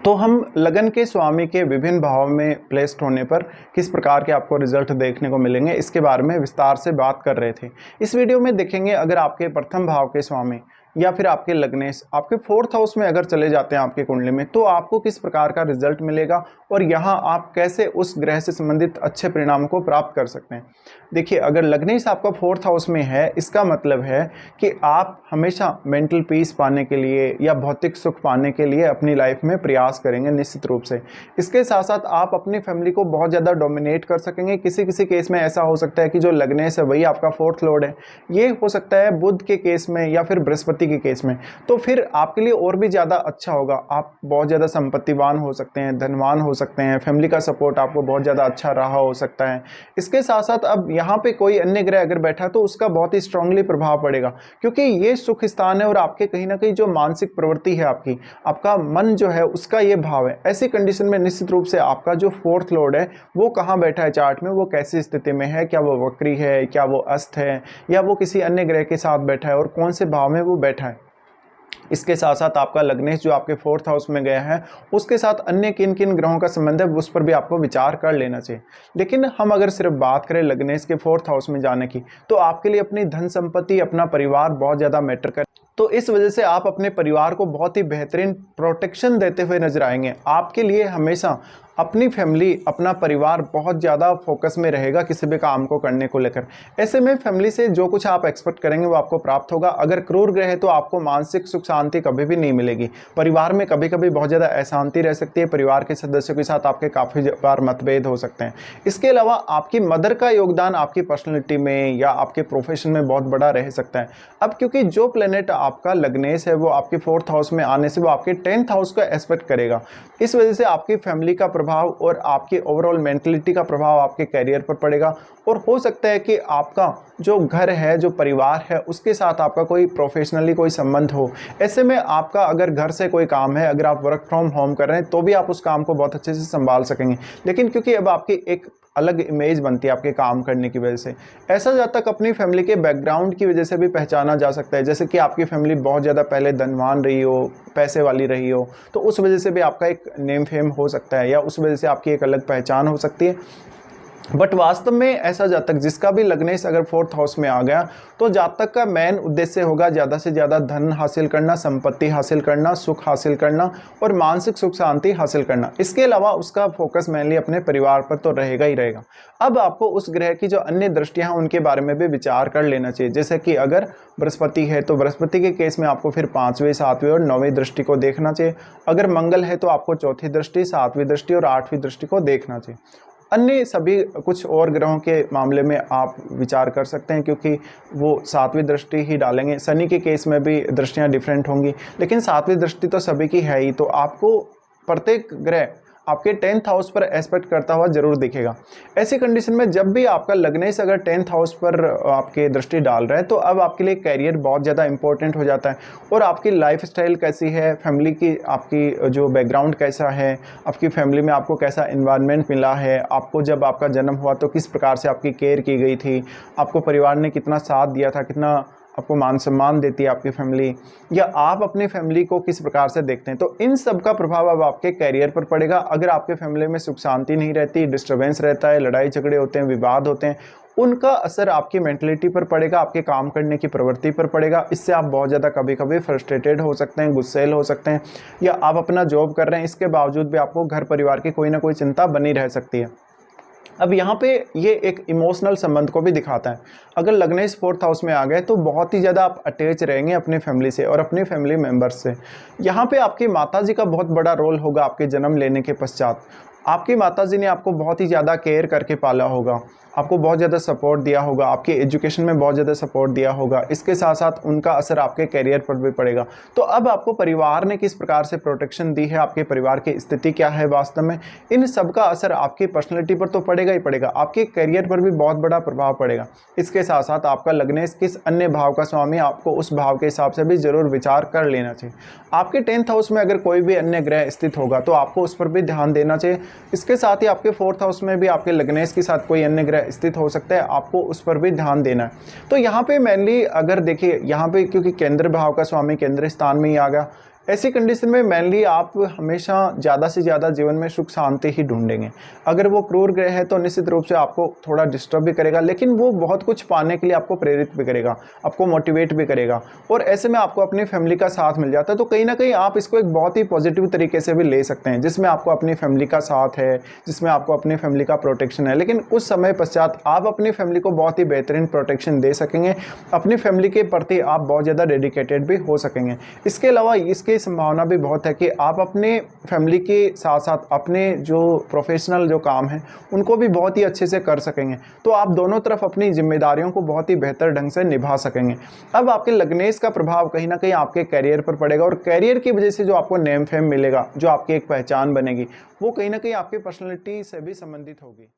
तो हम लगन के स्वामी के विभिन्न भाव में प्लेस्ड होने पर किस प्रकार के आपको रिजल्ट देखने को मिलेंगे, इसके बारे में विस्तार से बात कर रहे थे। इस वीडियो में देखेंगे अगर आपके प्रथम भाव के स्वामी या फिर आपके लग्नेश आपके 4th हाउस में अगर चले जाते हैं आपकी कुंडली में, तो आपको किस प्रकार का रिजल्ट मिलेगा और यहाँ आप कैसे उस ग्रह से संबंधित अच्छे परिणाम को प्राप्त कर सकते हैं। देखिए, अगर लग्नेश आपका 4th हाउस में है, इसका मतलब है कि आप हमेशा मेंटल पीस पाने के लिए या भौतिक सुख पाने के लिए अपनी लाइफ में प्रयास करेंगे निश्चित रूप से। इसके साथ साथ आप अपनी फैमिली को बहुत ज़्यादा डोमिनेट कर सकेंगे। किसी किसी केस में ऐसा हो सकता है कि जो लग्नेश है वही आपका 4th लॉर्ड है। ये हो सकता है बुध के केस में या फिर बृहस्पति के केस में, तो फिर आपके लिए और भी ज़्यादा अच्छा होगा। आप बहुत ज़्यादा संपत्तिवान हो सकते हैं, धनवान हो सकते हैं, फैमिली का सपोर्ट आपको बहुत ज़्यादा अच्छा रहा हो सकता है। इसके साथ साथ अब यहाँ पे कोई अन्य ग्रह अगर बैठा है तो उसका बहुत ही स्ट्रांगली प्रभाव पड़ेगा, क्योंकि ये सुख स्थान है और आपके कहीं ना कहीं जो मानसिक प्रवृत्ति है आपकी, आपका मन जो है उसका ये भाव है। ऐसी कंडीशन में निश्चित रूप से आपका जो 4th लॉर्ड है वो कहाँ बैठा है चार्ट में, वो कैसी स्थिति में है, क्या वो वक्री है, क्या वो अस्त है, या वो किसी अन्य ग्रह के साथ बैठा है और कौन से भाव में वो बैठा है। इसके साथ साथ आपका लग्नेश जो आपके 4th हाउस में गया है उसके साथ अन्य किन किन ग्रहों का संबंध है उस पर भी आपको विचार कर लेना चाहिए। लेकिन हम अगर सिर्फ बात करें लग्नेश के 4th हाउस में जाने की, तो आपके लिए अपनी धन संपत्ति, अपना परिवार बहुत ज़्यादा मैटर कर, तो इस वजह से आप अपने परिवार को बहुत ही बेहतरीन प्रोटेक्शन देते हुए नजर आएंगे। आपके लिए हमेशा अपनी फैमिली, अपना परिवार बहुत ज़्यादा फोकस में रहेगा किसी भी काम को करने को लेकर। ऐसे में फैमिली से जो कुछ आप एक्सपेक्ट करेंगे वो आपको प्राप्त होगा। अगर क्रूर ग्रह है तो आपको मानसिक सुख शांति कभी भी नहीं मिलेगी। परिवार में कभी कभी बहुत ज़्यादा अशांति रह सकती है, परिवार के सदस्यों के साथ आपके काफ़ी बार मतभेद हो सकते हैं। इसके अलावा आपकी मदर का योगदान आपकी पर्सनैलिटी में या आपके प्रोफेशन में बहुत बड़ा रह सकता है। अब क्योंकि जो प्लेनेट आपका लग्नेश है वो आपके 4th हाउस में आने से वो आपके 10th हाउस को एस्पेक्ट करेगा। इस वजह से आपकी फैमिली का प्रभाव और आपकी ओवरऑल मेंटलिटी का प्रभाव आपके करियर पर पड़ेगा। और हो सकता है कि आपका जो घर है, जो परिवार है, उसके साथ आपका कोई प्रोफेशनली कोई संबंध हो। ऐसे में आपका अगर घर से कोई काम है, अगर आप वर्क फ्रॉम होम कर रहे हैं तो भी आप उस काम को बहुत अच्छे से संभाल सकेंगे। लेकिन क्योंकि अब आपकी एक अलग इमेज बनती है आपके काम करने की वजह से, ऐसा जब तक अपनी फैमिली के बैकग्राउंड की वजह से भी पहचाना जा सकता है। जैसे कि आपकी फैमिली बहुत ज़्यादा पहले धनवान रही हो, पैसे वाली रही हो, तो उस वजह से भी आपका एक नेम फेम हो सकता है या उस वजह से आपकी एक अलग पहचान हो सकती है। बट वास्तव में ऐसा जातक जिसका भी लग्नेश अगर 4th हाउस में आ गया, तो जातक का मेन उद्देश्य होगा ज़्यादा से ज़्यादा धन हासिल करना, संपत्ति हासिल करना, सुख हासिल करना और मानसिक सुख शांति हासिल करना। इसके अलावा उसका फोकस मेनली अपने परिवार पर तो रहेगा ही रहेगा। अब आपको उस ग्रह की जो अन्य दृष्टियाँ हैं उनके बारे में भी विचार कर लेना चाहिए। जैसे कि अगर बृहस्पति है तो बृहस्पति के केस में आपको फिर 5वीं, 7वीं और 9वीं दृष्टि को देखना चाहिए। अगर मंगल है तो आपको 4थी दृष्टि, 7वीं दृष्टि और 8वीं दृष्टि को देखना चाहिए। अन्य सभी कुछ और ग्रहों के मामले में आप विचार कर सकते हैं, क्योंकि वो 7वीं दृष्टि ही डालेंगे। शनि के केस में भी दृष्टियां डिफरेंट होंगी, लेकिन 7वीं दृष्टि तो सभी की है ही। तो आपको प्रत्येक ग्रह आपके 10th हाउस पर एस्पेक्ट करता हुआ जरूर दिखेगा। ऐसी कंडीशन में जब भी आपका लग्नेश अगर 10th हाउस पर आपके दृष्टि डाल रहा है, तो अब आपके लिए करियर बहुत ज़्यादा इंपॉर्टेंट हो जाता है। और आपकी लाइफस्टाइल कैसी है, फैमिली की आपकी जो बैकग्राउंड कैसा है, आपकी फैमिली में आपको कैसा इन्वायरमेंट मिला है, आपको जब आपका जन्म हुआ तो किस प्रकार से आपकी केयर की गई थी, आपको परिवार ने कितना साथ दिया था, कितना आपको मान सम्मान देती है आपकी फैमिली, या आप अपनी फैमिली को किस प्रकार से देखते हैं, तो इन सब का प्रभाव अब आपके करियर पर पड़ेगा। अगर आपके फैमिली में सुख शांति नहीं रहती, डिस्टर्बेंस रहता है, लड़ाई झगड़े होते हैं, विवाद होते हैं, उनका असर आपकी मेंटलिटी पर पड़ेगा, आपके काम करने की प्रवृत्ति पर पड़ेगा। इससे आप बहुत ज़्यादा कभी कभी फ्रस्ट्रेटेड हो सकते हैं, गुस्सैल हो सकते हैं, या आप अपना जॉब कर रहे हैं इसके बावजूद भी आपको घर परिवार की कोई ना कोई चिंता बनी रह सकती है। अब यहाँ पे ये एक इमोशनल संबंध को भी दिखाता है। अगर लग्नेश 4th हाउस में आ गए तो बहुत ही ज़्यादा आप अटैच रहेंगे अपनी फैमिली से और अपनी फैमिली मेम्बर्स से। यहाँ पे आपकी माताजी का बहुत बड़ा रोल होगा। आपके जन्म लेने के पश्चात आपकी माताजी ने आपको बहुत ही ज़्यादा केयर करके पाला होगा, आपको बहुत ज़्यादा सपोर्ट दिया होगा, आपके एजुकेशन में बहुत ज़्यादा सपोर्ट दिया होगा। इसके साथ साथ उनका असर आपके करियर पर भी पड़ेगा। तो अब आपको परिवार ने किस प्रकार से प्रोटेक्शन दी है, आपके परिवार की स्थिति क्या है वास्तव में, इन सब का असर आपकी पर्सनैलिटी पर तो पड़ेगा ही पड़ेगा, आपके करियर पर भी बहुत बड़ा प्रभाव पड़ेगा। इसके साथ साथ आपका लग्नेश किस अन्य भाव का स्वामी, आपको उस भाव के हिसाब से भी जरूर विचार कर लेना चाहिए। आपके 10th हाउस में अगर कोई भी अन्य ग्रह स्थित होगा तो आपको उस पर भी ध्यान देना चाहिए। इसके साथ ही आपके 4th हाउस में भी आपके लग्नेश के साथ कोई अन्य ग्रह स्थित हो सकता है, आपको उस पर भी ध्यान देना है। तो यहाँ पे मेनली अगर देखिए, यहाँ पे क्योंकि केंद्र भाव का स्वामी केंद्र स्थान में ही आ गया, ऐसी कंडीशन में मेनली आप हमेशा ज़्यादा से ज़्यादा जीवन में सुख शांति ही ढूंढेंगे। अगर वो क्रूर ग्रह है तो निश्चित रूप से आपको थोड़ा डिस्टर्ब भी करेगा, लेकिन वो बहुत कुछ पाने के लिए आपको प्रेरित भी करेगा, आपको मोटिवेट भी करेगा, और ऐसे में आपको अपनी फैमिली का साथ मिल जाता है। तो कहीं ना कहीं आप इसको एक बहुत ही पॉजिटिव तरीके से भी ले सकते हैं, जिसमें आपको अपनी फैमिली का साथ है, जिसमें आपको अपनी फैमिली का प्रोटेक्शन है। लेकिन कुछ समय पश्चात आप अपनी फैमिली को बहुत ही बेहतरीन प्रोटेक्शन दे सकेंगे, अपनी फैमिली के प्रति आप बहुत ज़्यादा डेडिकेटेड भी हो सकेंगे। इसके अलावा इसकी संभावना भी बहुत है कि आप अपने फैमिली के साथ साथ अपने जो प्रोफेशनल जो काम है उनको भी बहुत ही अच्छे से कर सकेंगे। तो आप दोनों तरफ अपनी जिम्मेदारियों को बहुत ही बेहतर ढंग से निभा सकेंगे। अब आपके लग्नेश का प्रभाव कहीं ना कहीं आपके कैरियर पर पड़ेगा, और कैरियर की वजह से जो आपको नेम फेम मिलेगा, जो आपकी एक पहचान बनेगी, वो कहीं ना कहीं आपकी पर्सनैलिटी से भी संबंधित होगी।